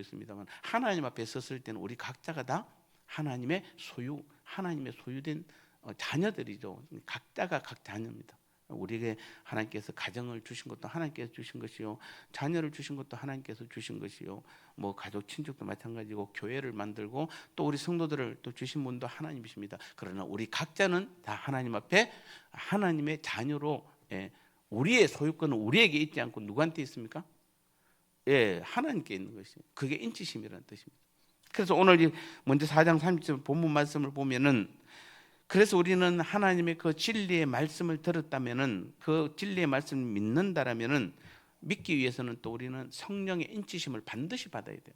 있습니다만 하나님 앞에 섰을 때는 우리 각자가 다 하나님의 소유된 자녀들이죠. 각자가 각 자녀입니다. 우리에게 하나님께서 가정을 주신 것도 하나님께서 주신 것이요, 자녀를 주신 것도 하나님께서 주신 것이요, 뭐 가족 친척도 마찬가지고 교회를 만들고 또 우리 성도들을 또 주신 분도 하나님이십니다. 그러나 우리 각자는 다 하나님 앞에 하나님의 자녀로, 우리의 소유권은 우리에게 있지 않고 누구한테 있습니까? 하나님께 있는 것이에요. 그게 인치심이라는 뜻입니다. 그래서 오늘 먼저 4장 30절 본문 말씀을 보면은, 그래서 우리는 하나님의 그 진리의 말씀을 들었다면은, 그 진리의 말씀을 믿는다라면은, 믿기 위해서는 또 우리는 성령의 인치심을 반드시 받아야 돼요.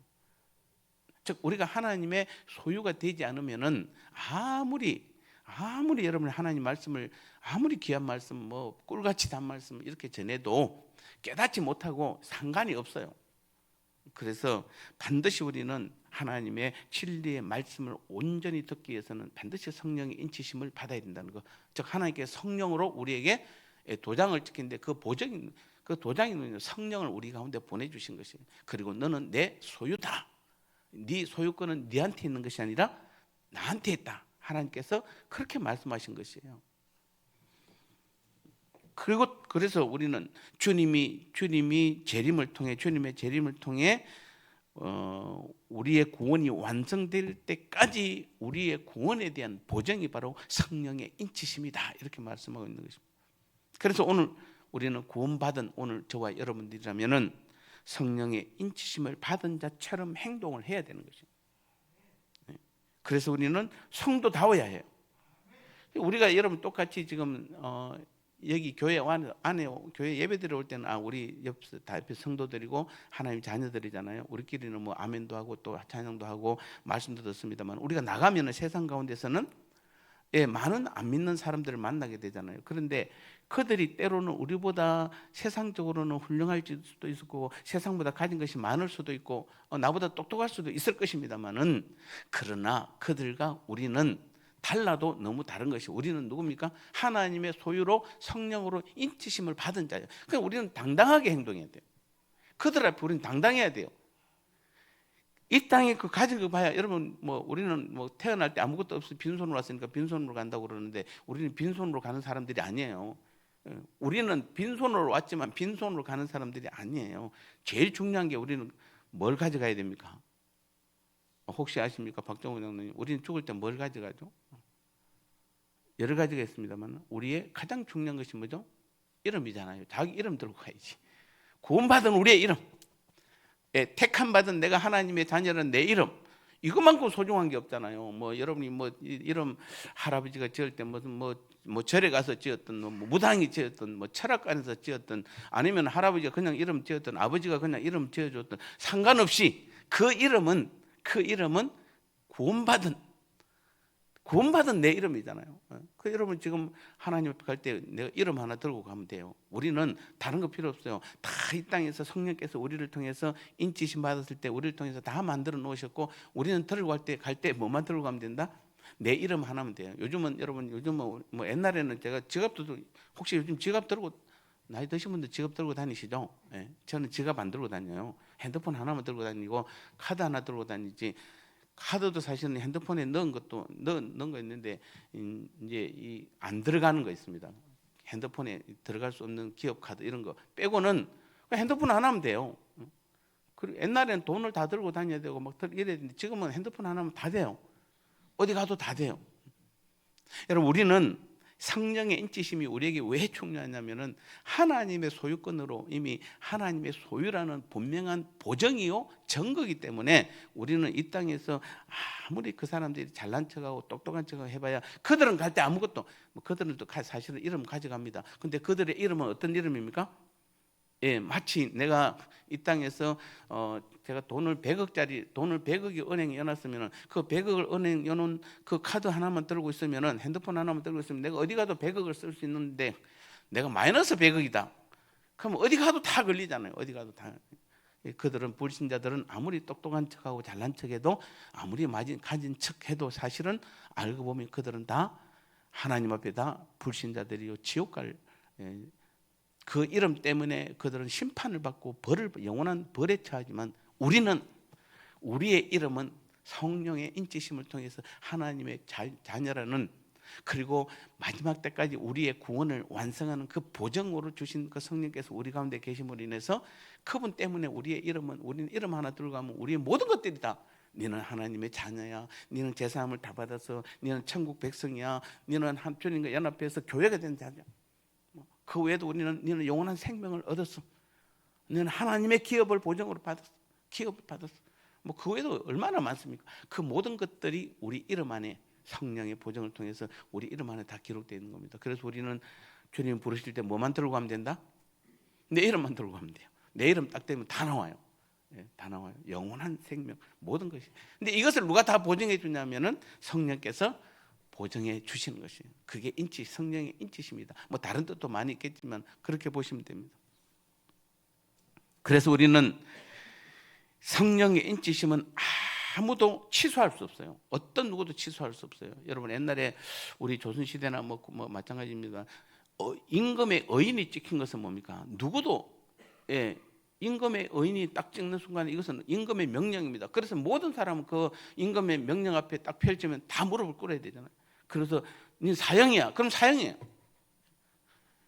즉 우리가 하나님의 소유가 되지 않으면은 아무리 여러분이 하나님 말씀을 아무리 귀한 말씀, 뭐 꿀같이 단 말씀 이렇게 전해도 깨닫지 못하고 상관이 없어요. 그래서 반드시 우리는 하나님의 진리의 말씀을 온전히 듣기 위해서는 반드시 성령의 인치심을 받아야 된다는 것. 즉 하나님께서 성령으로 우리에게 도장을 찍힌데 그 도장이 성령을 우리 가운데 보내주신 것이에요. 그리고 너는 내 소유다. 네 소유권은 네한테 있는 것이 아니라 나한테 있다. 하나님께서 그렇게 말씀하신 것이에요. 그래서 우리는 주님의 재림을 통해 우리의 구원이 완성될 때까지 우리의 구원에 대한 보증이 바로 성령의 인치심이다, 이렇게 말씀하고 있는 것입니다. 그래서 오늘 우리는 구원받은 오늘 저와 여러분들이라면은 성령의 인치심을 받은 자처럼 행동을 해야 되는 것입니다. 그래서 우리는 성도다워야 해요. 우리가 여러분 똑같이 지금 여기 교회 안에 교회 예배 드려올 때는 우리 옆에 성도들이고 하나님 자녀들이잖아요. 우리끼리는 뭐 아멘도 하고 또 찬양도 하고 말씀도 듣습니다만, 우리가 나가면은 세상 가운데서는 많은 안 믿는 사람들을 만나게 되잖아요. 그런데 그들이 때로는 우리보다 세상적으로는 훌륭할 수도 있고 세상보다 가진 것이 많을 수도 있고 나보다 똑똑할 수도 있을 것입니다만은, 그러나 그들과 우리는 달라도 너무 다른 것이, 우리는 누굽니까? 하나님의 소유로 성령으로 인치심을 받은 자예요. 그러니까 우리는 당당하게 행동해야 돼요. 그들 앞에 우리는 당당해야 돼요. 이 땅에 그 가진 거 봐야, 여러분 뭐 우리는 뭐 태어날 때 아무것도 없이 빈손으로 왔으니까 빈손으로 간다고 그러는데, 우리는 빈손으로 가는 사람들이 아니에요. 우리는 빈손으로 왔지만 빈손으로 가는 사람들이 아니에요. 제일 중요한 게, 우리는 뭘 가져가야 됩니까? 혹시 아십니까? 박정호 장로님, 우리는 죽을 때 뭘 가져가죠? 여러 가지가 있습니다만 우리의 가장 중요한 것이 뭐죠? 이름이잖아요. 자기 이름 들고 가야지. 구원받은 우리의 이름, 택함 받은 내가 하나님의 자녀는 내 이름, 이것만큼 소중한 게 없잖아요. 뭐 여러분이 뭐 이름 할아버지가 지을 때 무슨 뭐 절에 가서 지었던, 뭐 무당이 지었던, 뭐 철학관에서 지었던, 아니면 할아버지가 그냥 이름 지었던, 아버지가 그냥 이름 지어줬던, 상관없이 그 이름은 구원받은 내 이름이잖아요. 그 여러분 지금 하나님 앞에 갈 때 내가 이름 하나 들고 가면 돼요. 우리는 다른 거 필요 없어요. 다 이 땅에서 성령께서 우리를 통해서 인치심 받았을 때 우리를 통해서 다 만들어 놓으셨고, 우리는 들고 갈 때 뭐만 들고 가면 된다? 내 이름 하나면 돼요. 요즘은 뭐 옛날에는 제가 지갑도, 혹시 요즘 지갑 들고, 나이 드신 분들 지갑 들고 다니시죠? 저는 지갑 안 들고 다녀요. 핸드폰 하나만 들고 다니고 카드 하나 들고 다니지. 카드도 사실은 핸드폰에 넣은 거 있는데 이제 안 들어가는 거 있습니다. 핸드폰에 들어갈 수 없는 기업 카드 이런 거 빼고는 핸드폰 하나면 돼요. 그리고 옛날에는 돈을 다 들고 다녀야 되고 막 이래야 되는데, 지금은 핸드폰 하나면 다 돼요. 어디 가도 다 돼요. 여러분, 우리는 성령의 인치심이 우리에게 왜 중요하냐면은, 하나님의 소유권으로 이미 하나님의 소유라는 분명한 보정이요 증거이기 때문에, 우리는 이 땅에서 아무리 그 사람들이 잘난 척하고 똑똑한 척하고 해봐야, 그들은 갈 때 아무것도, 그들은 또 사실은 이름 가져갑니다. 근데 그들의 이름은 어떤 이름입니까? 마치 내가 이 땅에서 제가 돈을 100억이 은행에 여놨으면, 그 100억을 은행에 여놓은 그 카드 하나만 들고 있으면, 핸드폰 하나만 들고 있으면 내가 어디 가도 100억을 쓸 수 있는데, 내가 마이너스 100억이다. 그럼 어디 가도 다 걸리잖아요. 어디 가도 다. 그들은, 불신자들은 아무리 똑똑한 척하고 잘난 척해도, 아무리 가진 척해도 사실은 알고 보면 그들은 다 하나님 앞에 다 불신자들이요 지옥 갈, 그 이름 때문에 그들은 심판을 받고 영원한 벌에 처하지만, 우리는 우리의 이름은 성령의 인치심을 통해서 하나님의 자녀라는, 그리고 마지막 때까지 우리의 구원을 완성하는 그 보정으로 주신 그 성령께서 우리 가운데 계심으로 인해서 그분 때문에 우리의 이름은, 우리는 이름 하나 들고 가면 우리의 모든 것들이 다, 너는 하나님의 자녀야, 너는 제사함을 다 받아서 너는 천국 백성이야, 너는 주님과 연합해서 교회가 된 자녀야, 그 외에도 너는 영원한 생명을 얻었어, 너는 하나님의 기업을 보정으로 받았어, 기업을 받았어, 뭐 그 외에도 얼마나 많습니까? 그 모든 것들이 우리 이름 안에 성령의 보정을 통해서 우리 이름 안에 다 기록되어 있는 겁니다. 그래서 우리는 주님 부르실 때 뭐만 들고 가면 된다? 내 이름만 들고 가면 돼요. 내 이름 딱 되면 다 나와요. 다 나와요. 영원한 생명, 모든 것이. 근데 이것을 누가 다 보증해 주냐면은 성령께서 보증해 주시는 것이에요. 그게 성령의 인치십니다. 뭐 다른 뜻도 많이 있겠지만 그렇게 보시면 됩니다. 그래서 우리는 성령의 인치심은 아무도 취소할 수 없어요. 어떤 누구도 취소할 수 없어요. 여러분, 옛날에 우리 조선시대나 뭐 마찬가지입니다. 임금의 의인이 찍힌 것은 뭡니까? 누구도, 임금의 의인이 딱 찍는 순간 이것은 임금의 명령입니다. 그래서 모든 사람은 그 임금의 명령 앞에 딱 펼치면 다 무릎을 꿇어야 되잖아요. 그래서 네 사형이야. 그럼 사형이에요.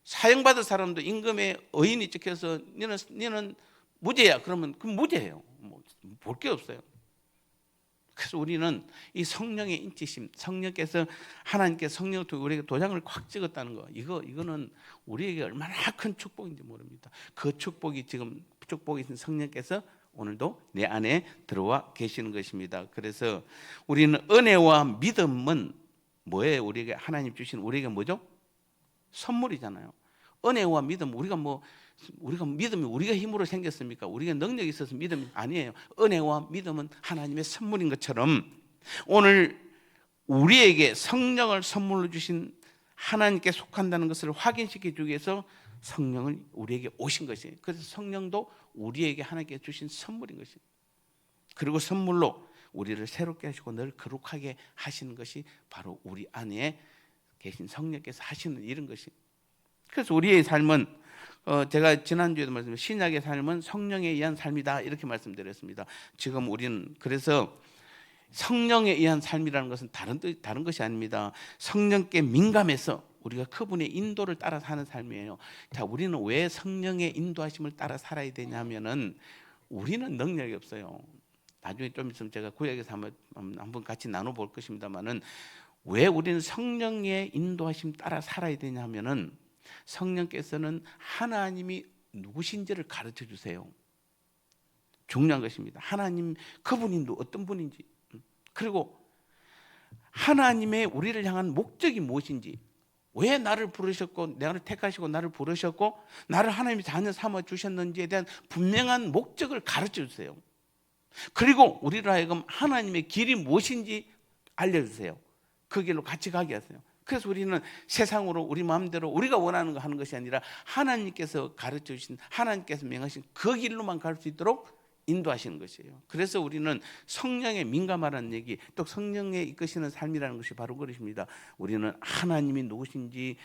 사형받을 사람도 임금의 의인이 찍혀서 너는 무죄야. 그러면 그 무죄예요. 뭐 볼 게 없어요. 그래서 우리는 이 성령의 인치심, 성령께서, 하나님께 성령을 통해 우리에게 도장을 콱 찍었다는 거, 이거는 우리에게 얼마나 큰 축복인지 모릅니다. 그 축복이 지금 축복이 있는 성령께서 오늘도 내 안에 들어와 계시는 것입니다. 그래서 우리는 은혜와 믿음은 뭐예요? 우리에게 하나님 주신, 우리에게 뭐죠? 선물이잖아요. 은혜와 믿음, 우리가 믿음이 우리가 힘으로 생겼습니까? 우리가 능력이 있어서 믿음이 아니에요. 은혜와 믿음은 하나님의 선물인 것처럼 오늘 우리에게 성령을 선물로 주신 하나님께 속한다는 것을 확인시켜 주기 위해서 성령을 우리에게 오신 것이에요. 그래서 성령도 우리에게 하나님께 주신 선물인 것이에요. 그리고 선물로 우리를 새롭게 하시고 늘 거룩하게 하시는 것이 바로 우리 안에 계신 성령께서 하시는 이런 것이에요. 그래서 우리의 삶은, 제가 지난주에도 말씀드렸지만 신약의 삶은 성령에 의한 삶이다 이렇게 말씀드렸습니다. 지금 우리는 그래서 성령에 의한 삶이라는 것은 다른 것이 아닙니다. 성령께 민감해서 우리가 그분의 인도를 따라 사는 삶이에요. 자, 우리는 왜 성령의 인도하심을 따라 살아야 되냐면은 우리는 능력이 없어요. 나중에 좀 있으면 제가 구약에서 한번 같이 나눠볼 것입니다만은 왜 우리는 성령의 인도하심 따라 살아야 되냐면은 성령께서는 하나님이 누구신지를 가르쳐 주세요. 중요한 것입니다. 하나님, 그분이 어떤 분인지, 그리고 하나님의 우리를 향한 목적이 무엇인지, 왜 나를 부르셨고 나를 택하시고 나를 부르셨고 나를 하나님의 자녀 삼아 주셨는지에 대한 분명한 목적을 가르쳐 주세요. 그리고 우리로 하여금 하나님의 길이 무엇인지 알려주세요. 그 길로 같이 가게 하세요. 그래서 우리는 세상으로 우리 마음대로 우리가 원하는 거 하는 것이 아니라 하나님께서 가르쳐 주신, 하나님께서 명하신 그 길로만 갈 수 있도록 인도하시는 것이에요. 그래서 우리는 성령에 민감하라는 얘기, 또 성령에 이끄시는 삶이라는 것이 바로 그것입니다. 우리는 하나님이 누구신지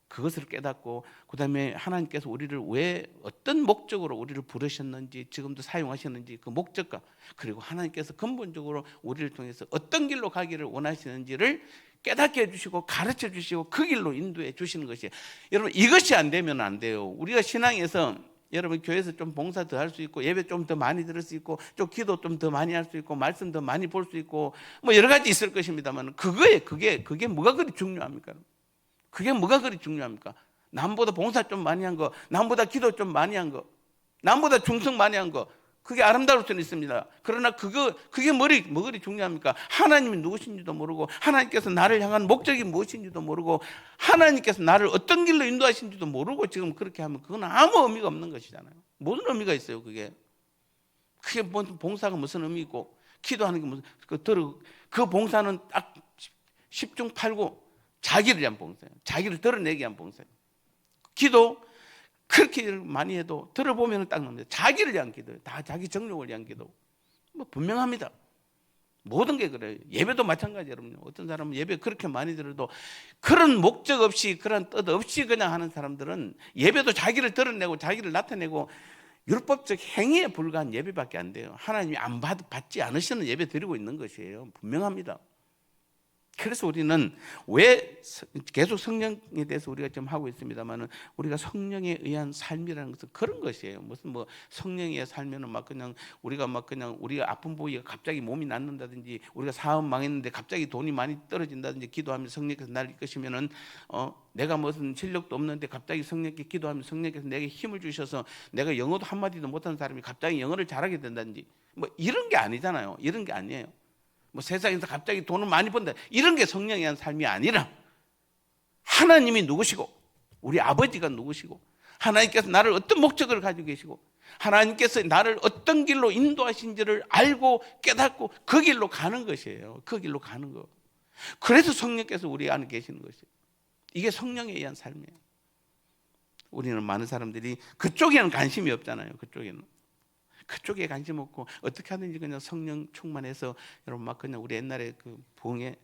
그것을 깨닫고, 그 다음에 하나님께서 우리를 왜 어떤 목적으로 우리를 부르셨는지, 지금도 사용하시는지 그 목적과, 그리고 하나님께서 근본적으로 우리를 통해서 어떤 길로 가기를 원하시는지를 깨닫게 해주시고 가르쳐 주시고 그 길로 인도해 주시는 것이에요. 여러분, 이것이 안 되면 안 돼요. 우리가 신앙에서, 여러분 교회에서 좀 봉사 더 할 수 있고 예배 좀 더 많이 들을 수 있고 좀 기도 좀 더 많이 할 수 있고 말씀 더 많이 볼 수 있고 뭐 여러 가지 있을 것입니다만, 그게 뭐가 그리 중요합니까? 그게 뭐가 그리 중요합니까? 남보다 봉사 좀 많이 한 거, 남보다 기도 좀 많이 한 거, 남보다 충성 많이 한 거, 그게 아름다울 수는 있습니다. 그러나 그게 뭐 그리 중요합니까? 하나님이 누구신지도 모르고, 하나님께서 나를 향한 목적이 무엇인지도 모르고, 하나님께서 나를 어떤 길로 인도하신지도 모르고 지금 그렇게 하면 그건 아무 의미가 없는 것이잖아요. 무슨 의미가 있어요, 그게? 그게 봉사가 무슨 의미 있고, 기도하는 게 무슨, 그 봉사는 딱 10중 8구 자기를 위한 봉사예요. 자기를 드러내기 위한 봉사예요. 기도 그렇게 많이 해도 들어보면 딱 납니다. 자기를 위한 기도예요. 다 자기 정욕을 위한 기도. 뭐 분명합니다. 모든 게 그래요. 예배도 마찬가지예요. 여러분, 어떤 사람은 예배 그렇게 많이 들어도 그런 목적 없이, 그런 뜻 없이 그냥 하는 사람들은 예배도 자기를 드러내고 자기를 나타내고 율법적 행위에 불과한 예배밖에 안 돼요. 하나님이 받지 않으시는 예배 드리고 있는 것이에요. 분명합니다. 그래서 우리는 왜 계속 성령에 대해서 우리가 좀 하고 있습니다만은, 우리가 성령에 의한 삶이라는 것은 그런 것이에요. 무슨 뭐 성령에 살면은 막 그냥 우리가 아픈 부위가 갑자기 몸이 낫는다든지, 우리가 사업 망했는데 갑자기 돈이 많이 떨어진다든지, 기도하면서 성령께서 나를 이끄시면은 내가 무슨 실력도 없는데 갑자기 성령께 기도하면 성령께서 내게 힘을 주셔서 내가 영어도 한마디도 못하는 사람이 갑자기 영어를 잘하게 된다든지, 뭐 이런 게 아니잖아요. 이런 게 아니에요. 뭐 세상에서 갑자기 돈을 많이 번다, 이런 게 성령에 의한 삶이 아니라, 하나님이 누구시고 우리 아버지가 누구시고 하나님께서 나를 어떤 목적을 가지고 계시고 하나님께서 나를 어떤 길로 인도하신지를 알고 깨닫고 그 길로 가는 것이에요. 그 길로 가는 거. 그래서 성령께서 우리 안에 계시는 것이에요. 이게 성령에 의한 삶이에요. 우리는 많은 사람들이 그쪽에는 관심이 없잖아요. 그쪽에 관심 없고 어떻게 하든지 그냥 성령 충만해서, 여러분 막 그냥 우리 옛날에 그 부흥회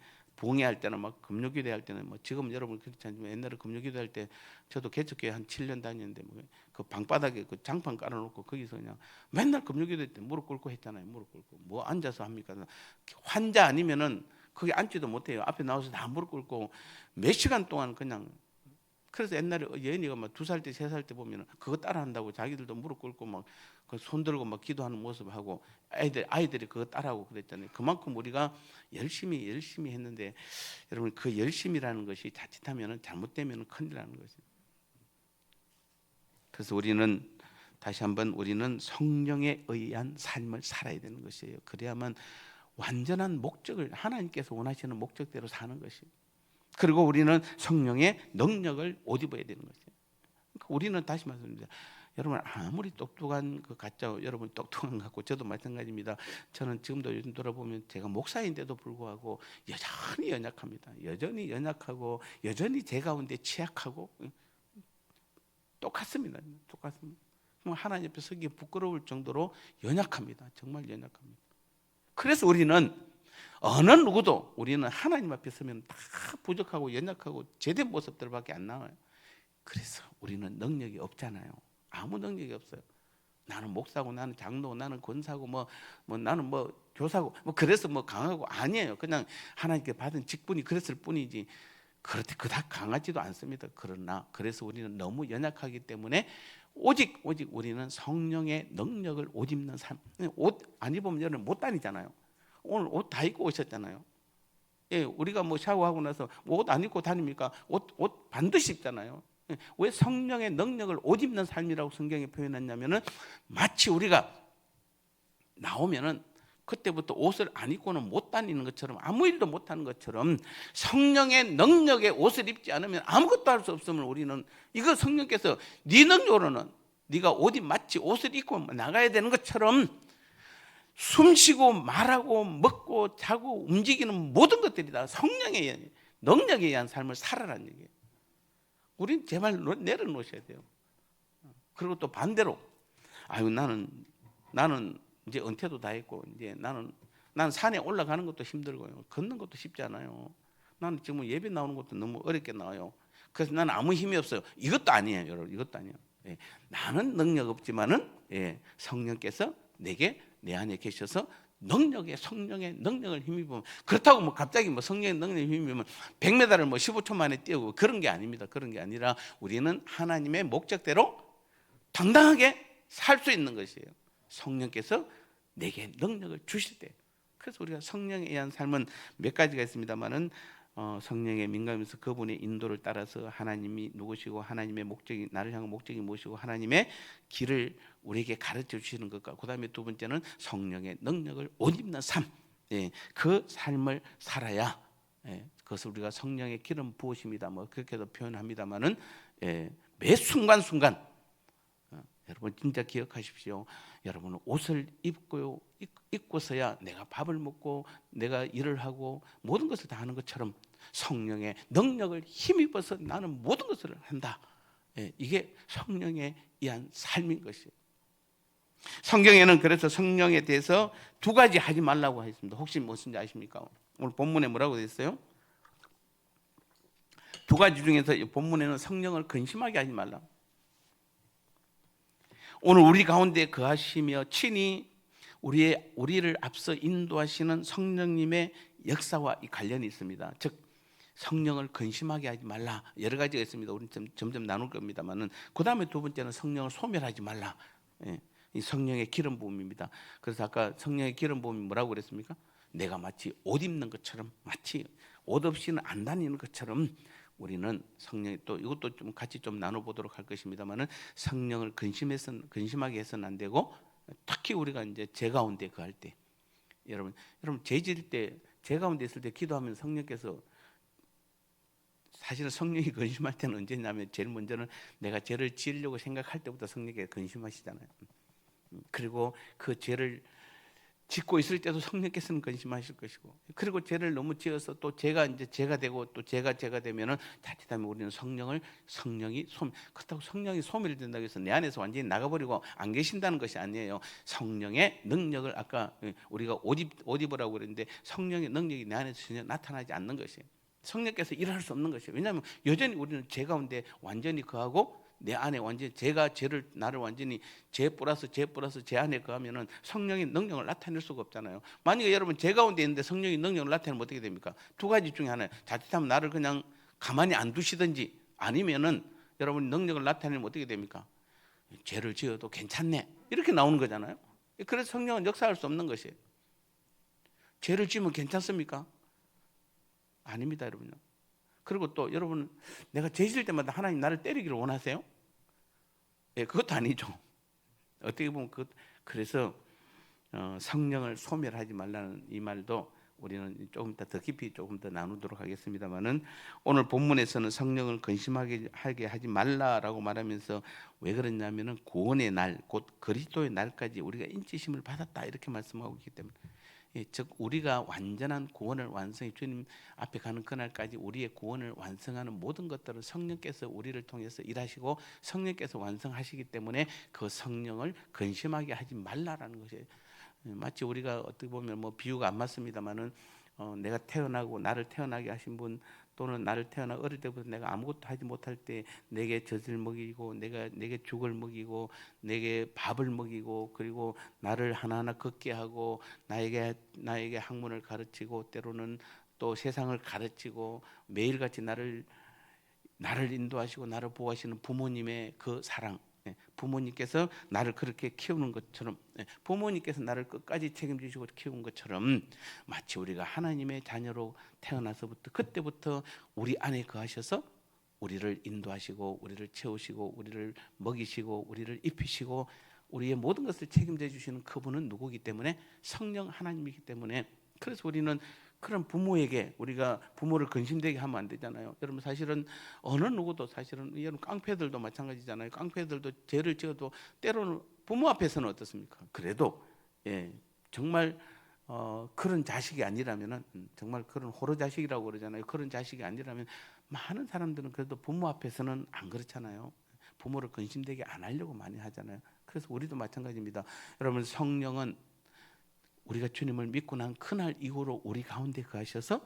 할 때는 막 금요기도 할 때는, 뭐 지금 여러분 그렇지 않지만 옛날에 금요기도 할 때 저도 개척교회 한 7년 다녔는데, 뭐 그 방바닥에 그 장판 깔아놓고 거기서 그냥 맨날 금요기도 할 때 무릎 꿇고 했잖아요. 무릎 꿇고 뭐 앉아서 합니까? 환자 아니면은 거기 앉지도 못해요. 앞에 나와서 다 무릎 꿇고 몇 시간 동안 그냥. 그래서 옛날에 예은이가 막 2살 때 3살 때 보면 그거 따라한다고 자기들도 무릎 꿇고 막 그 손 들고 막 기도하는 모습하고 아이들이 그거 따라하고 그랬잖아요. 그만큼 우리가 열심히 했는데, 여러분 그 열심이라는 것이 자칫하면 잘못되면 큰일 나는 거죠. 그래서 우리는 다시 한번, 우리는 성령에 의한 삶을 살아야 되는 것이에요. 그래야만 완전한 목적을, 하나님께서 원하시는 목적대로 사는 것이에요. 그리고 우리는 성령의 능력을 옷 입어야 되는 것이에요. 그러니까 우리는, 다시 말씀드립니다, 여러분 아무리 똑똑한 그 가짜, 여러분 똑똑한 것 같고 저도 마찬가지입니다. 저는 지금도 요즘 돌아보면 제가 목사인데도 불구하고 여전히 연약합니다. 여전히 연약하고 여전히 제 가운데 취약하고 똑같습니다. 하나님 앞에 서기 부끄러울 정도로 연약합니다. 정말 연약합니다. 그래서 우리는 어느 누구도, 우리는 하나님 앞에 서면 다 부족하고 연약하고 제된 모습들밖에 안 나와요. 그래서 우리는 능력이 없잖아요. 아무 능력이 없어요. 나는 목사고, 나는 장로고, 나는 권사고, 뭐 나는 뭐 교사고, 뭐 그래서 뭐 강하고, 아니에요. 그냥 하나님께 받은 직분이 그랬을 뿐이지 그렇게 그닥 강하지도 않습니다. 그러나 그래서 우리는 너무 연약하기 때문에 오직 우리는 성령의 능력을 옷 입는 삶. 옷 안 입으면 여러분 못 다니잖아요. 오늘 옷 다 입고 오셨잖아요. 예, 우리가 뭐 샤워하고 나서 옷 안 입고 다닙니까? 옷 반드시 입잖아요. 왜 성령의 능력을 옷 입는 삶이라고 성경에 표현했냐면은, 마치 우리가 나오면은 그때부터 옷을 안 입고는 못 다니는 것처럼, 아무 일도 못 하는 것처럼, 성령의 능력에 옷을 입지 않으면 아무것도 할 수 없음을, 우리는 이거 성령께서 네 능력으로는 네가 마치 옷을 입고 나가야 되는 것처럼 숨쉬고 말하고 먹고 자고 움직이는 모든 것들이 다 성령의 능력에 의한 삶을 살아라는 얘기예요. 우린 제발 내려놓으셔야 돼요. 그리고 또 반대로, 아유 나는 이제 은퇴도 다 했고, 이제 나는 산에 올라가는 것도 힘들고요, 걷는 것도 쉽지 않아요. 나는 지금 예배 나오는 것도 너무 어렵게 나와요. 그래서 나는 아무 힘이 없어요. 이것도 아니에요, 여러분. 이것도 아니에요. 예, 나는 능력 없지만은 성령께서 내 안에 계셔서 성령의 능력을 힘입으면, 그렇다고 뭐 갑자기 뭐 성령의 능력을 힘입으면 100m를 뭐 15초 만에 뛰고 그런 게 아닙니다. 그런 게 아니라 우리는 하나님의 목적대로 당당하게 살 수 있는 것이에요. 성령께서 내게 능력을 주실 때. 그래서 우리가 성령에 의한 삶은 몇 가지가 있습니다만은, 성령에 민감해서 그분의 인도를 따라서 하나님이 누구시고 하나님의 목적이, 나를 향한 목적이 무엇이고 하나님의 길을 우리에게 가르쳐 주시는 것과, 그 다음에 두 번째는 성령의 능력을 옷 입는 삶. 그 삶을 살아야, 그것을 우리가 성령의 기름 부으심이다, 뭐 그렇게도 표현합니다만은, 매 순간순간 여러분 진짜 기억하십시오. 여러분은 옷을 입고서야 내가 밥을 먹고 내가 일을 하고 모든 것을 다 하는 것처럼 성령의 능력을 힘입어서 나는 모든 것을 한다. 이게 성령에 의한 삶인 것이에요. 성경에는 그래서 성령에 대해서 두 가지 하지 말라고 했습니다. 혹시 무엇인지 아십니까? 오늘 본문에 뭐라고 되어 있어요? 두 가지 중에서 본문에는 성령을 근심하게 하지 말라. 오늘 우리 가운데 거하시며 친히 우리를 앞서 인도하시는 성령님의 역사와 이 관련이 있습니다. 즉 성령을 근심하게 하지 말라. 여러 가지가 있습니다. 우리는 점점 나눌 겁니다만은 그 다음에 두 번째는 성령을 소멸하지 말라. 예, 이 성령의 기름 부음입니다. 그래서 아까 성령의 기름 부음이 뭐라고 그랬습니까? 내가 마치 옷 입는 것처럼, 마치 옷 없이는 안 다니는 것처럼 우리는 성령이, 또 이것도 좀 같이 좀 나눠보도록 할 것입니다만은 성령을 근심하게 해서는 안 되고, 특히 우리가 이제 제 가운데 거할 때, 여러분 죄 지을 때, 제 가운데 있을 때 기도하면 성령께서, 사실은 성령이 근심할 때는 언제냐면 제일 먼저는 내가 죄를 지으려고 생각할 때부터 성령께서 근심하시잖아요. 그리고 그 죄를 짓고 있을 때도 성령께서는 근심하실 것이고, 그리고 죄를 너무 지어서 또 죄가 되고 또 죄가 되면은 자칫하면 우리는 성령이 그렇다고 성령이 소멸된다고 해서 내 안에서 완전히 나가버리고 안 계신다는 것이 아니에요. 성령의 능력을, 아까 우리가 옷 입으라고 그랬는데 성령의 능력이 내 안에서 전혀 나타나지 않는 것이에요. 성령께서 일할 수 없는 것이에요. 왜냐하면 여전히 우리는 죄 가운데 완전히 거하고 내 안에 완전히 나를 완전히 죄 플러스 죄 안에 거하면은 성령의 능력을 나타낼 수가 없잖아요. 만약에 여러분 죄 가운데 있는데 성령의 능력을 나타내면 어떻게 됩니까? 두 가지 중에 하나예요. 자칫하면 나를 그냥 가만히 안 두시든지, 아니면은 여러분 능력을 나타내면 어떻게 됩니까? 죄를 지어도 괜찮네, 이렇게 나오는 거잖아요. 그래서 성령은 역사할 수 없는 것이에요. 죄를 지으면 괜찮습니까? 아닙니다, 여러분요. 그리고 또 여러분, 내가 죄 지을 때마다 하나님 나를 때리기를 원하세요? 예, 그것도 아니죠. 어떻게 보면 그래서 성령을 소멸하지 말라는 이 말도 우리는 조금 더 깊이 조금 더 나누도록 하겠습니다만은, 오늘 본문에서는 성령을 근심하게 하지 말라라고 말하면서 왜 그러냐면은 구원의 날, 곧 그리스도의 날까지 우리가 인치심을 받았다, 이렇게 말씀하고 있기 때문에, 즉 우리가 완전한 구원을 완성해 주님 앞에 가는 그날까지 우리의 구원을 완성하는 모든 것들은 성령께서 우리를 통해서 일하시고 성령께서 완성하시기 때문에 그 성령을 근심하게 하지 말라라는 것이에요. 마치 우리가 어떻게 보면 뭐 비유가 안 맞습니다만은, 내가 나를 태어나게 하신 분, 또는 나를 태어나 어릴 때부터 내가 아무것도 하지 못할 때 내게 젖을 먹이고, 내게 죽을 먹이고, 내게 밥을 먹이고, 그리고 나를 하나하나 걷게 하고, 나에게 학문을 가르치고, 때로는 또 세상을 가르치고, 매일같이 나를 인도하시고 나를 보호하시는 부모님의 그 사랑, 부모님께서 나를 그렇게 키우는 것처럼, 부모님께서 나를 끝까지 책임지시고 키운 것처럼, 마치 우리가 하나님의 자녀로 태어나서부터, 그때부터 우리 안에 거하셔서 우리를 인도하시고 우리를 채우시고 우리를 먹이시고 우리를 입히시고 우리의 모든 것을 책임져 주시는 그분은 누구기 때문에? 성령 하나님이기 때문에. 그래서 우리는 그런 부모에게, 우리가 부모를 근심되게 하면 안 되잖아요. 여러분, 사실은 어느 누구도, 사실은 여러분 깡패들도 마찬가지잖아요. 깡패들도 죄를 지어도 때로는 부모 앞에서는 어떻습니까? 그래도 정말 그런 자식이 아니라면은, 정말 그런 호러 자식이라고 그러잖아요. 그런 자식이 아니라면 많은 사람들은 그래도 부모 앞에서는 안 그렇잖아요. 부모를 근심되게 안 하려고 많이 하잖아요. 그래서 우리도 마찬가지입니다. 여러분, 성령은 우리가 주님을 믿고 난 그날 이후로 우리 가운데 거하셔서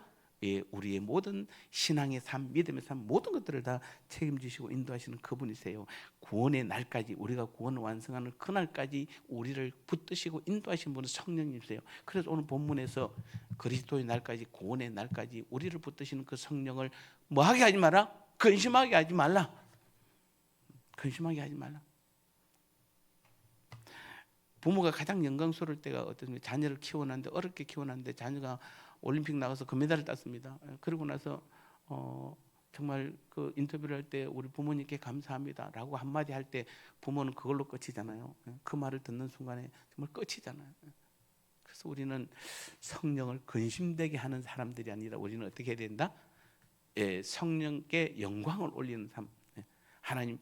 우리의 모든 신앙의 삶, 믿음의 삶, 모든 것들을 다 책임지시고 인도하시는 그분이세요. 구원의 날까지, 우리가 구원을 완성하는 그날까지 우리를 붙드시고 인도하신 분은 성령님이세요. 그래서 오늘 본문에서 그리스도의 날까지, 구원의 날까지 우리를 붙드시는 그 성령을 뭐하게 하지 마라? 근심하게 하지 말라. 근심하게 하지 말라. 부모가 가장 영광스러울 때가 어떻습니까? 자녀를 키워놨는데, 어렵게 키워놨는데 자녀가 올림픽 나가서 금메달을 땄습니다. 그리고 나서 정말 그 인터뷰를 할 때 우리 부모님께 감사합니다라고 한마디 할 때 부모는 그걸로 끝이잖아요. 그 말을 듣는 순간에 정말 끝이잖아요. 그래서 우리는 성령을 근심되게 하는 사람들이 아니라 우리는 어떻게 해야 된다? 성령께 영광을 올리는 삶. 하나님,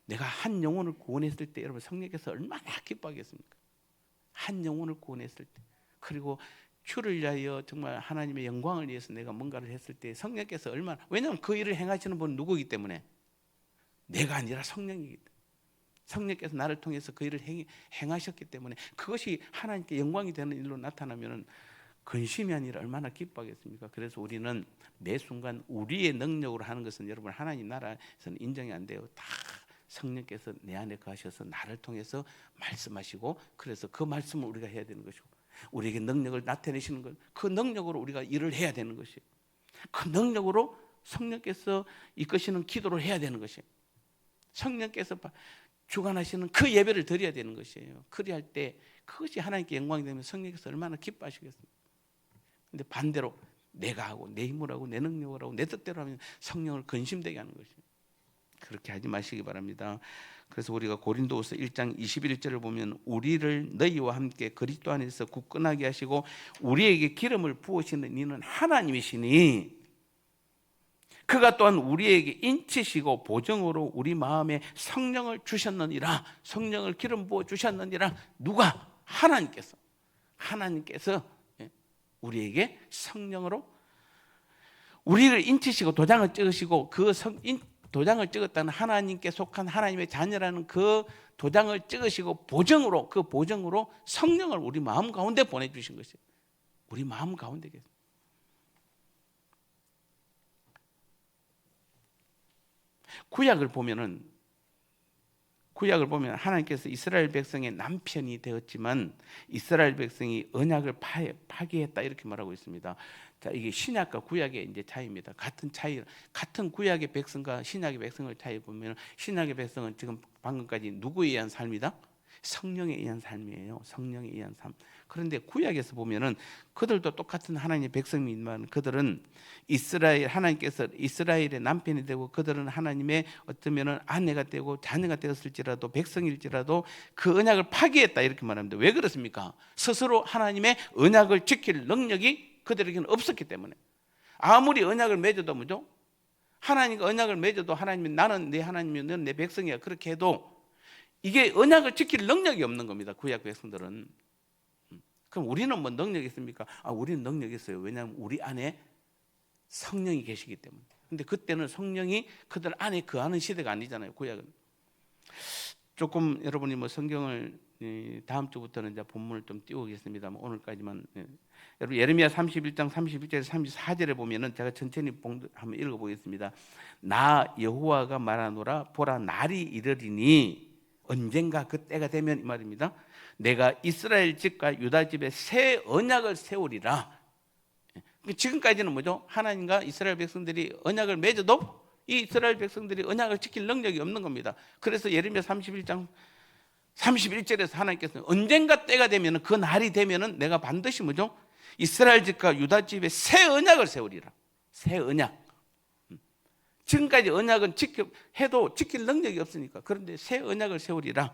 내가 한 영혼을 구원했을 때 여러분, 성령께서 얼마나 기뻐하겠습니까? 한 영혼을 구원했을 때, 그리고 주를 위하여 정말 하나님의 영광을 위해서 내가 뭔가를 했을 때 성령께서 얼마나, 왜냐하면 그 일을 행하시는 분은 누구이기 때문에? 내가 아니라 성령이기 때문에. 성령께서 나를 통해서 그 일을 행하셨기 때문에 그것이 하나님께 영광이 되는 일로 나타나면 근심이 아니라 얼마나 기뻐하겠습니까? 그래서 우리는 매 순간 우리의 능력으로 하는 것은 여러분, 하나님 나라에서는 인정이 안 돼요. 다 성령께서 내 안에 거하셔서 나를 통해서 말씀하시고, 그래서 그 말씀을 우리가 해야 되는 것이고, 우리에게 능력을 나타내시는 것, 그 능력으로 우리가 일을 해야 되는 것이에요. 그 능력으로 성령께서 이끄시는 기도를 해야 되는 것이에요. 성령께서 주관하시는 그 예배를 드려야 되는 것이에요. 그리할 때 그것이 하나님께 영광이 되면 성령께서 얼마나 기뻐하시겠습니까? 근데 반대로 내가 하고 내 힘으로 하고 내 능력으로 하고 내 뜻대로 하면 성령을 근심되게 하는 것이에요. 그렇게 하지 마시기 바랍니다. 그래서 우리가 고린도후서 1장 21절을 보면 우리를 너희와 함께 그리스도 안에서 굳건하게 하시고 우리에게 기름을 부으시는 이는 하나님이시니 그가 또한 우리에게 인치시고 보정으로 우리 마음에 성령을 주셨느니라. 성령을 기름 부어 주셨느니라. 누가? 하나님께서 우리에게 성령으로 우리를 인치시고 도장을 찍으시고, 그 도장을 찍었다는 하나님께 속한 하나님의 자녀라는 그 도장을 찍으시고 보정으로, 그 보정으로 성령을 우리 마음 가운데 보내주신 것이에요. 우리 마음 가운데 계세요. 구약을 보면 하나님께서 이스라엘 백성의 남편이 되었지만 이스라엘 백성이 언약을 파기했다 이렇게 말하고 있습니다. 자, 이게 신약과 구약의 이제 차이입니다. 같은 구약의 백성과 신약의 백성의 차이 보면 신약의 백성은 지금 방금까지 누구에 의한 삶이다? 성령에 의한 삶이에요. 성령에 의한 삶. 그런데 구약에서 보면은 그들도 똑같은 하나님의 백성이지만 그들은 하나님께서 이스라엘의 남편이 되고 그들은 하나님의 어쩌면은 아내가 되고 자녀가 되었을지라도 백성일지라도 그 언약을 파기했다 이렇게 말합니다. 왜 그렇습니까? 스스로 하나님의 언약을 지킬 능력이 그들에게는 없었기 때문에. 아무리 언약을 맺어도 뭐죠? 하나님과 언약을 맺어도 하나님이 나는 내 하나님이요 너는 내 백성이야 그렇게 해도 이게 언약을 지킬 능력이 없는 겁니다. 구약 백성들은. 그럼 우리는 뭐 능력이 있습니까? 우리는 능력이 있어요. 왜냐하면 우리 안에 성령이 계시기 때문에. 근데 그때는 성령이 그들 안에 거하는 시대가 아니잖아요. 구약은. 조금 여러분이 뭐 성경을 다음 주부터는 이제 본문을 좀 띄우겠습니다만 오늘까지만. 여러분 예레미야 31장 31절에서 34절에 보면은 제가 천천히 한번 읽어보겠습니다. 나 여호와가 말하노라 보라 날이 이르리니 언젠가 그 때가 되면 이 말입니다. 내가 이스라엘 집과 유다 집에 새 언약을 세우리라. 지금까지는 뭐죠? 하나님과 이스라엘 백성들이 언약을 맺어도 이 이스라엘 백성들이 언약을 지킬 능력이 없는 겁니다. 그래서 예레미야 31장 31절에서 하나님께서 언젠가 때가 되면 그 날이 되면은 내가 반드시 뭐죠? 이스라엘 집과 유다 집에 새 언약을 세우리라. 새 언약. 지금까지 언약은 해도 지킬 능력이 없으니까. 그런데 새 언약을 세우리라.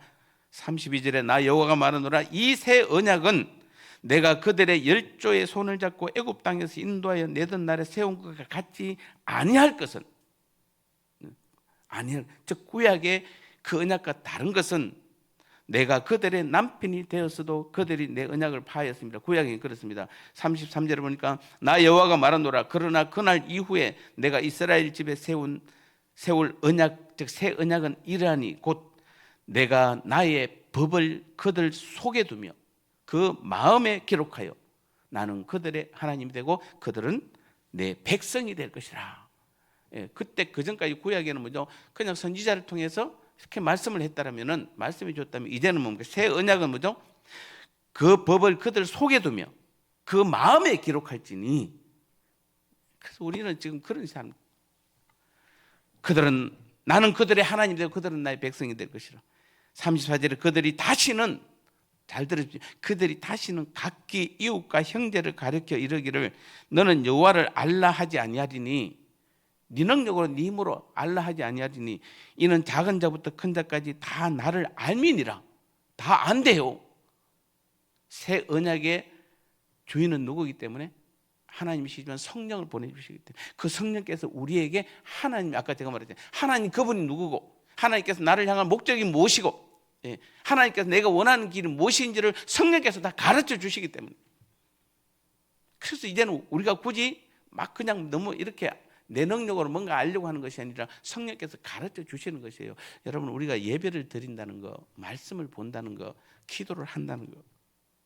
32절에 나 여호와가 말하노라 이 새 언약은 내가 그들의 열조의 손을 잡고 애굽 땅에서 인도하여 내던 날에 세운 것과 같지 아니할 것은, 즉 구약의 그 언약과 다른 것은 내가 그들의 남편이 되었어도 그들이 내 언약을 파하였습니다. 구약이 그렇습니다. 33절에 보니까 나 여호와가 말하노라 그러나 그날 이후에 내가 이스라엘 집에 세울 언약 즉 새 언약은 이러하니 곧 내가 나의 법을 그들 속에 두며 그 마음에 기록하여 나는 그들의 하나님이 되고 그들은 내 백성이 될 것이라. 그때 그 전까지 구약에는 뭐죠? 그냥 선지자를 통해서 이렇게 말씀을 했다라면은 말씀해 줬다면 이제는 뭡니까? 새 언약은 뭐죠? 그 법을 그들 속에 두며 그 마음에 기록할지니. 그래서 우리는 지금 그런 삶. 그들은 나는 그들의 하나님이 되고 그들은 나의 백성이 될 것이라. 34절에 그들이 다시는 잘 들으십시오. 그들이 다시는 각기 이웃과 형제를 가르쳐 이르기를 너는 여호와를 알라 하지 아니하리니 네 능력으로 네 힘으로 알라 하지 아니하리니 이는 작은 자부터 큰 자까지 다 나를 알미니라. 다 안돼요. 새 언약의 주인은 누구이기 때문에 하나님이시지만 성령을 보내주시기 때문에 그 성령께서 우리에게 하나님, 아까 제가 말했잖아요. 하나님 그분이 누구고 하나님께서 나를 향한 목적이 무엇이고 하나님께서 내가 원하는 길이 무엇인지를 성령께서 다 가르쳐 주시기 때문에. 그래서 이제는 우리가 굳이 막 그냥 너무 이렇게 내 능력으로 뭔가 알려고 하는 것이 아니라 성령께서 가르쳐 주시는 것이에요. 여러분 우리가 예배를 드린다는 거, 말씀을 본다는 거, 기도를 한다는 거,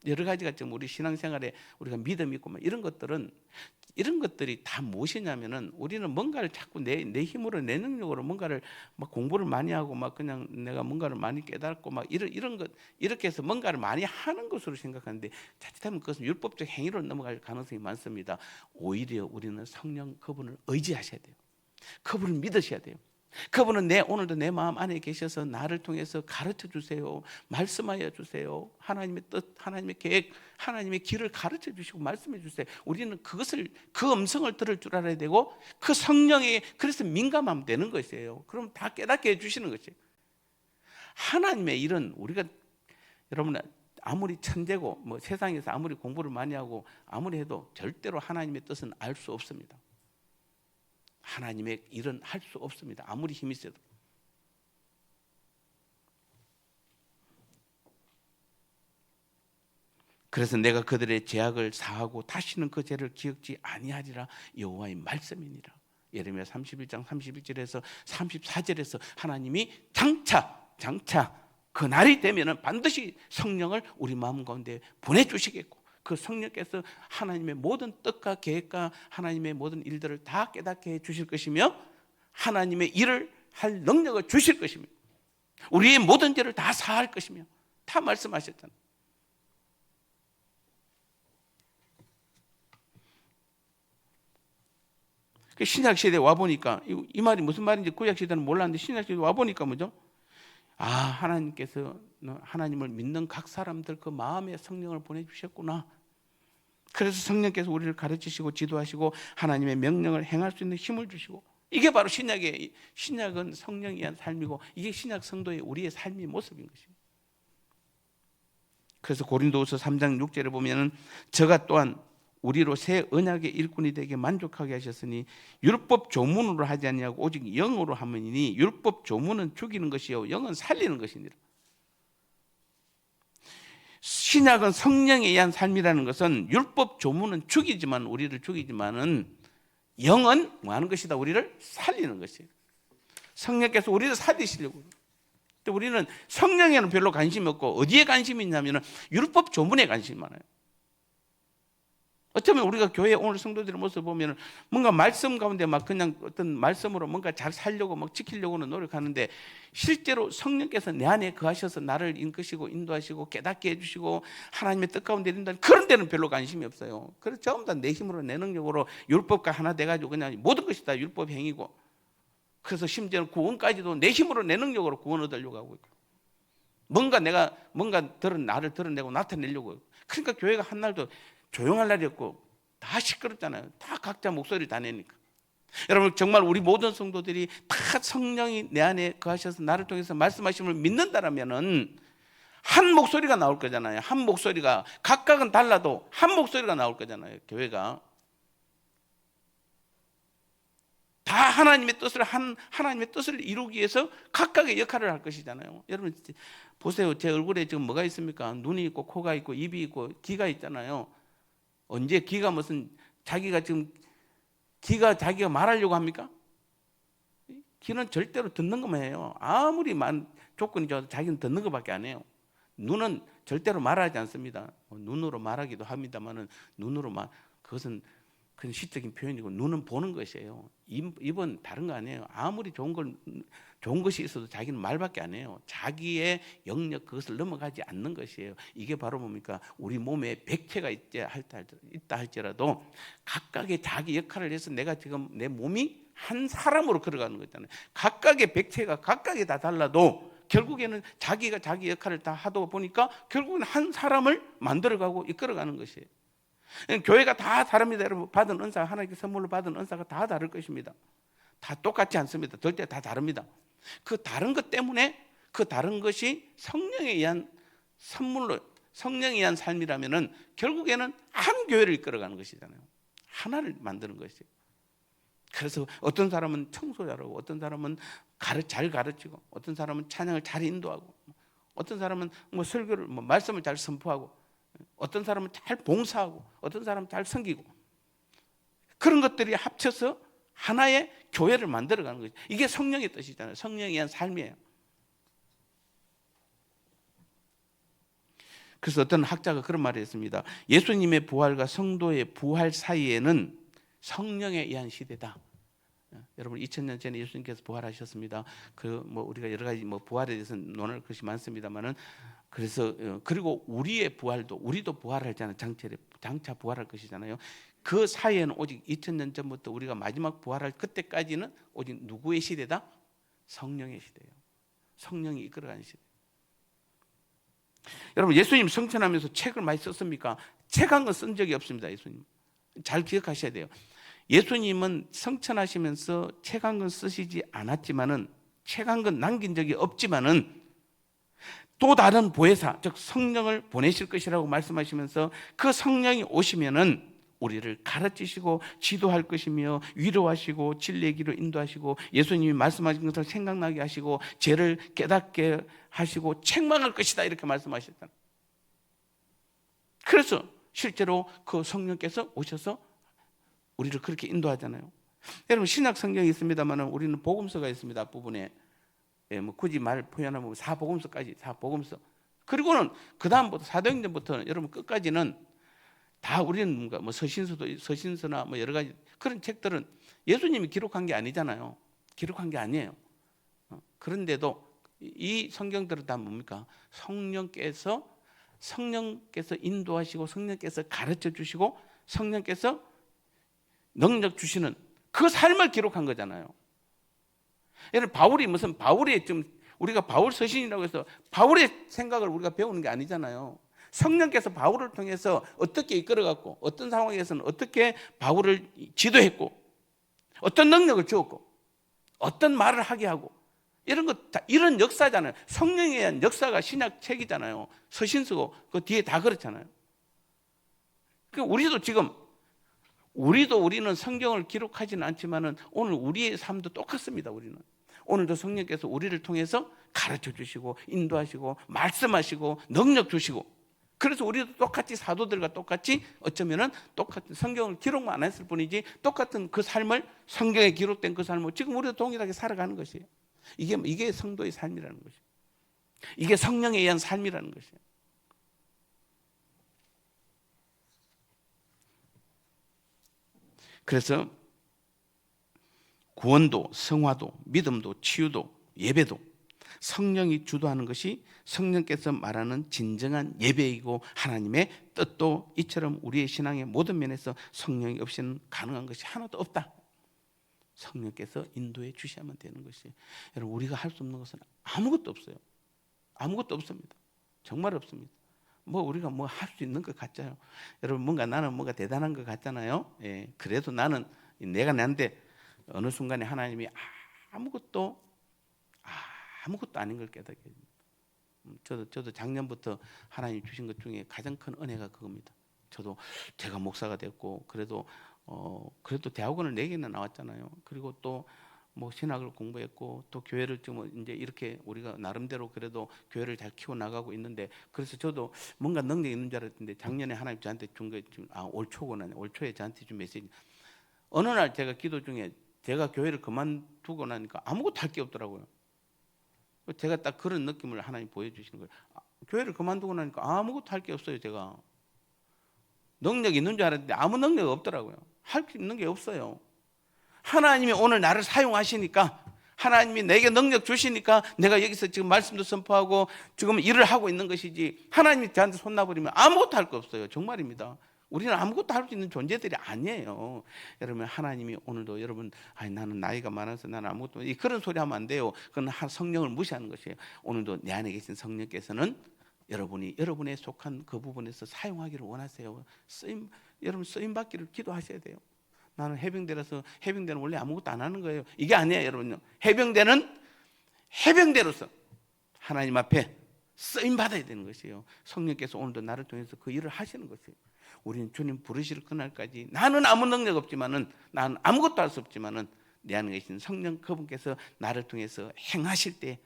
여러 가지가 좀 우리 신앙생활에 우리가 믿음이 있고 이런 것들이 다 무엇이냐면은 우리는 뭔가를 자꾸 내 힘으로 내 능력으로 뭔가를 막 공부를 많이 하고 막 그냥 내가 뭔가를 많이 깨닫고 막 이런 것 이렇게 해서 뭔가를 많이 하는 것으로 생각하는데 자칫하면 그것은 율법적 행위로 넘어갈 가능성이 많습니다. 오히려 우리는 성령 그분을 의지하셔야 돼요. 그분을 믿으셔야 돼요. 그분은 오늘도 내 마음 안에 계셔서 나를 통해서 가르쳐 주세요. 말씀하여 주세요. 하나님의 뜻, 하나님의 계획, 하나님의 길을 가르쳐 주시고 말씀해 주세요. 우리는 그 음성을 들을 줄 알아야 되고 그 성령에 그래서 민감하면 되는 것이에요. 그럼 다 깨닫게 해주시는 것이에요. 하나님의 일은 우리가 여러분 아무리 천재고 뭐 세상에서 아무리 공부를 많이 하고 아무리 해도 절대로 하나님의 뜻은 알 수 없습니다. 하나님의 일은 할 수 없습니다. 아무리 힘이 세도. 그래서 내가 그들의 죄악을 사하고 다시는 그 죄를 기억지 아니하리라 여호와의 말씀이니라. 예레미야 31장 31절에서 34절에서 하나님이 장차 그 날이 되면은 반드시 성령을 우리 마음 가운데 보내주시겠고 그 성령께서 하나님의 모든 뜻과 계획과 하나님의 모든 일들을 다 깨닫게 해 주실 것이며 하나님의 일을 할 능력을 주실 것이며 우리의 모든 죄를 다 사할 것이며 다 말씀하셨잖아요. 신약 시대에 와 보니까 이 말이 무슨 말인지 구약 시대는 몰랐는데 신약 시대에 와 보니까 뭐죠? 하나님께서 하나님을 믿는 각 사람들 그 마음에 성령을 보내주셨구나. 그래서 성령께서 우리를 가르치시고 지도하시고 하나님의 명령을 행할 수 있는 힘을 주시고 이게 바로 신약은 성령에 의한 삶이고 이게 신약 성도의 우리의 삶의 모습인 것입니다. 그래서 고린도후서 3장 6절에 보면은 저가 또한 우리로 새 언약의 일꾼이 되게 만족하게 하셨으니 율법 조문으로 하지 아니하고 오직 영으로 함이니 율법 조문은 죽이는 것이요 영은 살리는 것이니라. 신약은 성령에 의한 삶이라는 것은 율법 조문은 우리를 죽이지만은 영은 뭐 하는 것이다? 우리를 살리는 것이에요. 성령께서 우리를 살리시려고. 근데 우리는 성령에는 별로 관심이 없고 어디에 관심이 있냐면은 율법 조문에 관심이 많아요. 어쩌면 우리가 교회 오늘 성도들의 모습을 보면 뭔가 말씀 가운데 막 그냥 어떤 말씀으로 뭔가 잘 살려고 막 지키려고는 노력하는데 실제로 성령께서 내 안에 거하셔서 나를 이끄시고 인도하시고 깨닫게 해주시고 하나님의 뜻 가운데 이른다는 그런 데는 별로 관심이 없어요. 그래서 전부 다 내 힘으로 내 능력으로 율법과 하나 돼가지고 그냥 모든 것이 다 율법 행위고 그래서 심지어는 구원까지도 내 힘으로 내 능력으로 구원 얻으려고 하고 있고 나를 드러내고 나타내려고. 그러니까 교회가 한 날도 조용할 날이 없고 다 시끄럽잖아요. 다 각자 목소리 다 내니까. 여러분 정말 우리 모든 성도들이 다 성령이 내 안에 거하셔서 나를 통해서 말씀하심을 믿는다라면은 한 목소리가 나올 거잖아요. 한 목소리가 각각은 달라도 한 목소리가 나올 거잖아요. 교회가 다 하나님의 뜻을 이루기 위해서 각각의 역할을 할 것이잖아요. 여러분 보세요. 제 얼굴에 지금 뭐가 있습니까? 눈이 있고 코가 있고 입이 있고 귀가 있잖아요. 언제 귀가 자기가 말하려고 합니까? 귀는 절대로 듣는 것만 해요. 아무리 조건이 좋아도 자기는 듣는 것밖에 안 해요. 눈은 절대로 말하지 않습니다. 눈으로 말하기도 합니다만은 그것은 그냥 시적인 표현이고 눈은 보는 것이에요. 입은 다른 거 아니에요. 아무리 좋은 것이 있어도 자기는 말밖에 안 해요. 자기의 영역 그것을 넘어가지 않는 것이에요. 이게 바로 뭡니까? 우리 몸에 백체가 있다 할지라도 각각의 자기 역할을 해서 내가 지금 내 몸이 한 사람으로 걸어가는 거잖아요. 각각의 백체가 각각이 다 달라도 결국에는 자기가 자기 역할을 다 하다 보니까 결국은 한 사람을 만들어가고 이끌어가는 것이에요. 교회가 다 다릅니다. 여러분 받은 은사 하나님께 선물로 받은 은사가 다 다를 것입니다. 다 똑같지 않습니다. 절대 다 다릅니다. 그 다른 것 때문에 그 다른 것이 성령에 의한 선물로 성령에 의한 삶이라면은 결국에는 한 교회를 이끌어가는 것이잖아요. 하나를 만드는 것이에요. 그래서 어떤 사람은 청소자라고, 어떤 사람은 잘 가르치고, 어떤 사람은 찬양을 잘 인도하고, 어떤 사람은 설교를 말씀을 잘 선포하고, 어떤 사람은 잘 봉사하고 어떤 사람은 잘 섬기고 그런 것들이 합쳐서 하나의 교회를 만들어가는 거죠. 이게 성령의 뜻이잖아요. 성령에 의한 삶이에요. 그래서 어떤 학자가 그런 말을 했습니다. 예수님의 부활과 성도의 부활 사이에는 성령에 의한 시대다. 여러분 2000년 전에 예수님께서 부활하셨습니다. 우리가 여러 가지 부활에 대해서 논할 것이 많습니다만은, 그래서 그리고 우리의 부활도, 우리도 부활하잖아요. 장차 부활할 것이잖아요. 그 사이에는 오직 2000년 전부터 우리가 마지막 부활할 그때까지는 오직 누구의 시대다? 성령의 시대예요. 성령이 이끌어가는 시대. 여러분 예수님 성천하면서 책을 많이 썼습니까? 책 한 권 쓴 적이 없습니다. 예수님 잘 기억하셔야 돼요. 예수님은 성천하시면서 책 한 권 쓰시지 않았지만은, 책 한 권 남긴 적이 없지만은 또 다른 보혜사, 즉 성령을 보내실 것이라고 말씀하시면서 그 성령이 오시면은 우리를 가르치시고 지도할 것이며 위로하시고 진리의 길로 인도하시고 예수님이 말씀하신 것을 생각나게 하시고 죄를 깨닫게 하시고 책망할 것이다, 이렇게 말씀하셨잖아요. 그래서 실제로 그 성령께서 오셔서 우리를 그렇게 인도하잖아요. 여러분 신약 성경이 있습니다만 우리는 복음서가 있습니다. 앞부분에 굳이 말 표현하면 사복음서까지, 사복음서. 그리고는 그 다음부터 사도행전부터는 여러분 끝까지는 다 우리는 서신서나 여러 가지 그런 책들은 예수님이 기록한 게 아니잖아요. 기록한 게 아니에요. 그런데도 이 성경들은 다 뭡니까? 성령께서 인도하시고 성령께서 가르쳐 주시고 성령께서 능력 주시는 그 삶을 기록한 거잖아요. 예를 들어 바울이 좀 우리가 바울 서신이라고 해서 바울의 생각을 우리가 배우는 게 아니잖아요. 성령께서 바울을 통해서 어떻게 이끌어갔고 어떤 상황에서는 어떻게 바울을 지도했고 어떤 능력을 주었고 어떤 말을 하게 하고 이런 것 다 이런 역사잖아요. 성령에 의한 역사가 신약 책이잖아요. 서신서고 그 뒤에 다 그렇잖아요. 그러니까 우리는 성경을 기록하지는 않지만은 오늘 우리의 삶도 똑같습니다. 우리는 오늘도 성령께서 우리를 통해서 가르쳐 주시고 인도하시고 말씀하시고 능력 주시고, 그래서 우리도 똑같이 사도들과 똑같이 어쩌면은 똑같은 성경을 기록만 안 했을 뿐이지 똑같은 그 삶을, 성경에 기록된 그 삶을 지금 우리도 동일하게 살아가는 것이에요. 이게 성도의 삶이라는 것이에요. 이게 성령에 의한 삶이라는 것이에요. 그래서 구원도, 성화도, 믿음도, 치유도, 예배도 성령이 주도하는 것이 성령께서 말하는 진정한 예배이고 하나님의 뜻도 이처럼 우리의 신앙의 모든 면에서 성령이 없이는 가능한 것이 하나도 없다. 성령께서 인도해 주셔야만 되는 것이에요. 여러분 우리가 할 수 없는 것은 아무것도 없어요. 아무것도 없습니다. 정말 없습니다. 우리가 할 수 있는 것 같잖아요. 여러분 나는 뭔가 대단한 것 같잖아요. 예, 그래도 나는 내가 나한테 어느 순간에 하나님이 아무것도 아닌 걸 깨닫게 됩니다. 저도 작년부터 하나님 주신 것 중에 가장 큰 은혜가 그겁니다. 제가 목사가 됐고 그래도 대학원을 4개나 나왔잖아요. 그리고 또 신학을 공부했고 또 교회를 좀 이제 이렇게 우리가 나름대로 그래도 교회를 잘 키워 나가고 있는데, 그래서 저도 뭔가 능력이 있는 줄 알았는데 작년에 하나님 저한테 준 게 올 초에 저한테 준 메시지. 어느 날 제가 기도 중에 제가 교회를 그만두고 나니까 아무것도 할 게 없더라고요. 제가 딱 그런 느낌을 하나님 보여주시는 거예요. 교회를 그만두고 나니까 아무것도 할 게 없어요. 제가 능력이 있는 줄 알았는데 아무 능력이 없더라고요. 할 게 있는 게 없어요. 하나님이 오늘 나를 사용하시니까, 하나님이 내게 능력 주시니까 내가 여기서 지금 말씀도 선포하고 지금 일을 하고 있는 것이지, 하나님이 저한테 손놔버리면 아무것도 할 거 없어요. 정말입니다. 우리는 아무것도 할 수 있는 존재들이 아니에요. 여러분 하나님이 오늘도 여러분 나는 나이가 많아서 나는 아무것도 그런 소리 하면 안 돼요. 그건 성령을 무시하는 것이에요. 오늘도 내 안에 계신 성령께서는 여러분에 속한 그 부분에서 사용하기를 원하세요. 여러분 쓰임 받기를 기도하셔야 돼요. 나는 해병대라서 해병대는 원래 아무것도 안 하는 거예요. 이게 아니에요, 여러분요. 해병대는 해병대로서 하나님 앞에 쓰임 받아야 되는 것이에요. 성령께서 오늘도 나를 통해서 그 일을 하시는 것이에요. 우리는 주님 부르실 그날까지 나는 아무 능력 없지만은, 나는 아무것도 할 수 없지만은 내 안에 계신 성령 그분께서 나를 통해서 행하실 때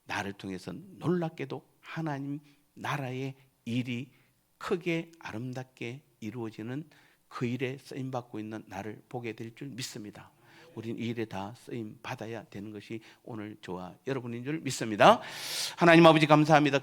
나를 통해서 놀랍게도 하나님 나라의 일이 크게 아름답게 이루어지는 그 일에 쓰임 받고 있는 나를 보게 될 줄 믿습니다. 우린 이 일에 다 쓰임 받아야 되는 것이 오늘 저와 여러분인 줄 믿습니다. 하나님 아버지 감사합니다.